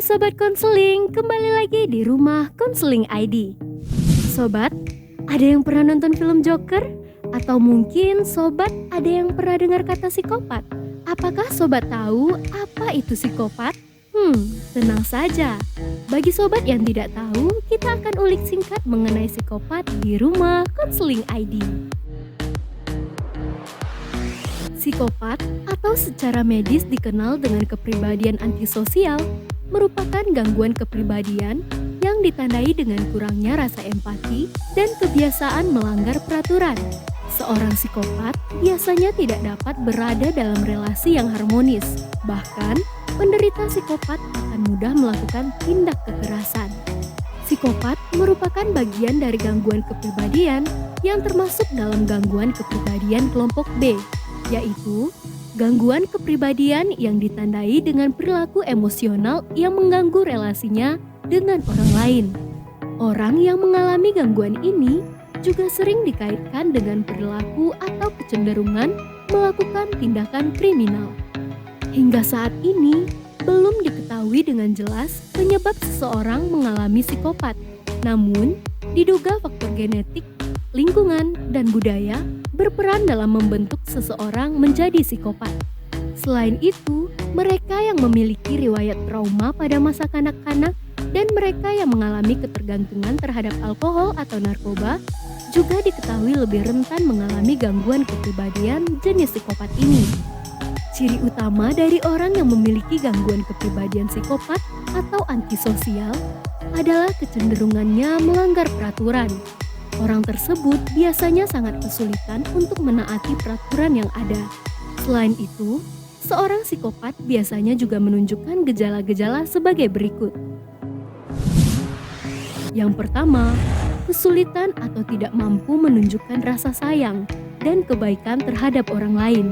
Sobat Konseling, kembali lagi di Rumah Konseling ID. Sobat, ada yang pernah nonton film Joker? Atau mungkin Sobat ada yang pernah dengar kata psikopat? Apakah Sobat tahu apa itu psikopat? Tenang saja. Bagi Sobat yang tidak tahu, kita akan ulik singkat mengenai psikopat di Rumah Konseling ID. Psikopat atau secara medis dikenal dengan kepribadian antisosial merupakan gangguan kepribadian yang ditandai dengan kurangnya rasa empati dan kebiasaan melanggar peraturan. Seorang psikopat biasanya tidak dapat berada dalam relasi yang harmonis. Bahkan, penderita psikopat akan mudah melakukan tindak kekerasan. Psikopat merupakan bagian dari gangguan kepribadian yang termasuk dalam gangguan kepribadian kelompok B, yaitu gangguan kepribadian yang ditandai dengan perilaku emosional yang mengganggu relasinya dengan orang lain. Orang yang mengalami gangguan ini juga sering dikaitkan dengan perilaku atau kecenderungan melakukan tindakan kriminal. Hingga saat ini, belum diketahui dengan jelas penyebab seseorang mengalami psikopat. Namun, diduga faktor genetik, lingkungan, dan budaya berperan dalam membentuk seseorang menjadi psikopat. Selain itu, mereka yang memiliki riwayat trauma pada masa kanak-kanak dan mereka yang mengalami ketergantungan terhadap alkohol atau narkoba juga diketahui lebih rentan mengalami gangguan kepribadian jenis psikopat ini. Ciri utama dari orang yang memiliki gangguan kepribadian psikopat atau antisosial adalah kecenderungannya melanggar peraturan. Orang tersebut biasanya sangat kesulitan untuk menaati peraturan yang ada. Selain itu, seorang psikopat biasanya juga menunjukkan gejala-gejala sebagai berikut. Yang pertama, kesulitan atau tidak mampu menunjukkan rasa sayang dan kebaikan terhadap orang lain.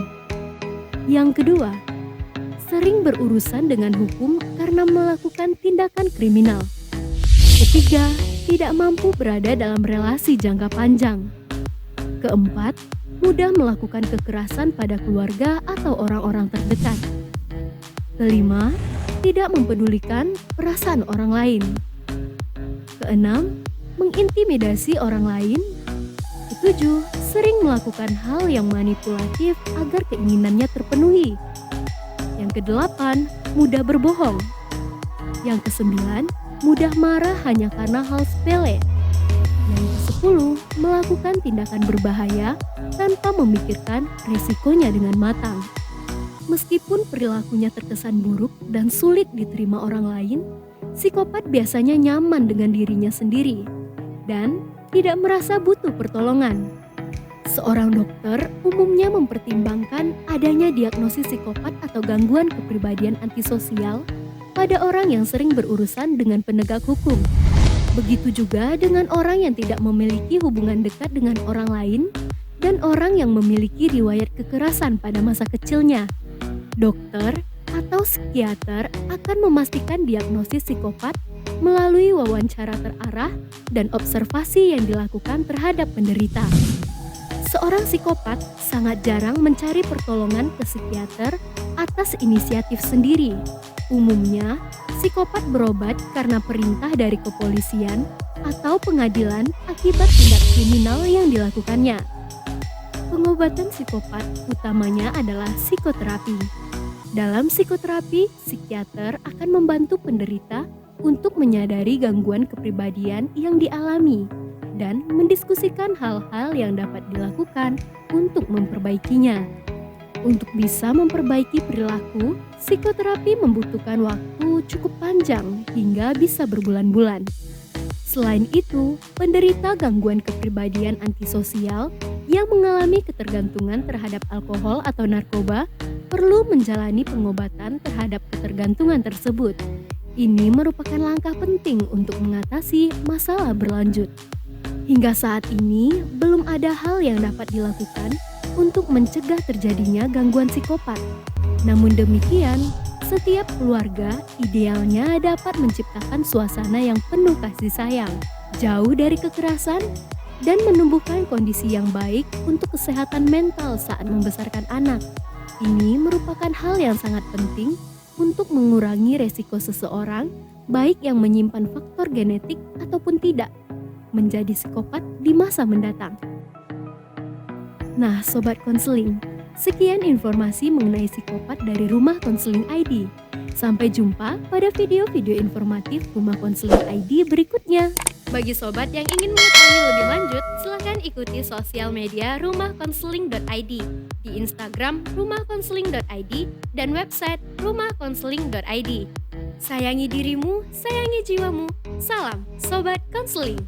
Yang kedua, sering berurusan dengan hukum karena melakukan tindakan kriminal. Ketiga, tidak mampu berada dalam relasi jangka panjang. Keempat, mudah melakukan kekerasan pada keluarga atau orang-orang terdekat. Kelima, tidak mempedulikan perasaan orang lain. Keenam, mengintimidasi orang lain. Ketujuh, sering melakukan hal yang manipulatif agar keinginannya terpenuhi. Yang kedelapan, mudah berbohong. Yang kesembilan, mudah marah hanya karena hal sepele. Yang ke-10, melakukan tindakan berbahaya tanpa memikirkan resikonya dengan matang. Meskipun perilakunya terkesan buruk dan sulit diterima orang lain, psikopat biasanya nyaman dengan dirinya sendiri dan tidak merasa butuh pertolongan. Seorang dokter umumnya mempertimbangkan adanya diagnosis psikopat atau gangguan kepribadian antisosial pada orang yang sering berurusan dengan penegak hukum. Begitu juga dengan orang yang tidak memiliki hubungan dekat dengan orang lain dan orang yang memiliki riwayat kekerasan pada masa kecilnya. Dokter atau psikiater akan memastikan diagnosis psikopat melalui wawancara terarah dan observasi yang dilakukan terhadap penderita. Seorang psikopat sangat jarang mencari pertolongan ke psikiater atas inisiatif sendiri. Umumnya, psikopat berobat karena perintah dari kepolisian atau pengadilan akibat tindak kriminal yang dilakukannya. Pengobatan psikopat utamanya adalah psikoterapi. Dalam psikoterapi, psikiater akan membantu penderita untuk menyadari gangguan kepribadian yang dialami dan mendiskusikan hal-hal yang dapat dilakukan untuk memperbaikinya. Untuk bisa memperbaiki perilaku, psikoterapi membutuhkan waktu cukup panjang hingga bisa berbulan-bulan. Selain itu, penderita gangguan kepribadian antisosial yang mengalami ketergantungan terhadap alkohol atau narkoba perlu menjalani pengobatan terhadap ketergantungan tersebut. Ini merupakan langkah penting untuk mengatasi masalah berlanjut. Hingga saat ini, belum ada hal yang dapat dilakukan untuk mencegah terjadinya gangguan psikopat. Namun demikian, setiap keluarga idealnya dapat menciptakan suasana yang penuh kasih sayang, jauh dari kekerasan, dan menumbuhkan kondisi yang baik untuk kesehatan mental saat membesarkan anak. Ini merupakan hal yang sangat penting untuk mengurangi resiko seseorang, baik yang menyimpan faktor genetik ataupun tidak, menjadi psikopat di masa mendatang. Nah, Sobat Konseling, sekian informasi mengenai psikopat dari Rumah Konseling ID. Sampai jumpa pada video-video informatif Rumah Konseling ID berikutnya. Bagi sobat yang ingin mengetahui lebih lanjut, silakan ikuti sosial media rumahkonseling.id di Instagram rumahkonseling.id dan website rumahkonseling.id. Sayangi dirimu, sayangi jiwamu. Salam Sobat Konseling.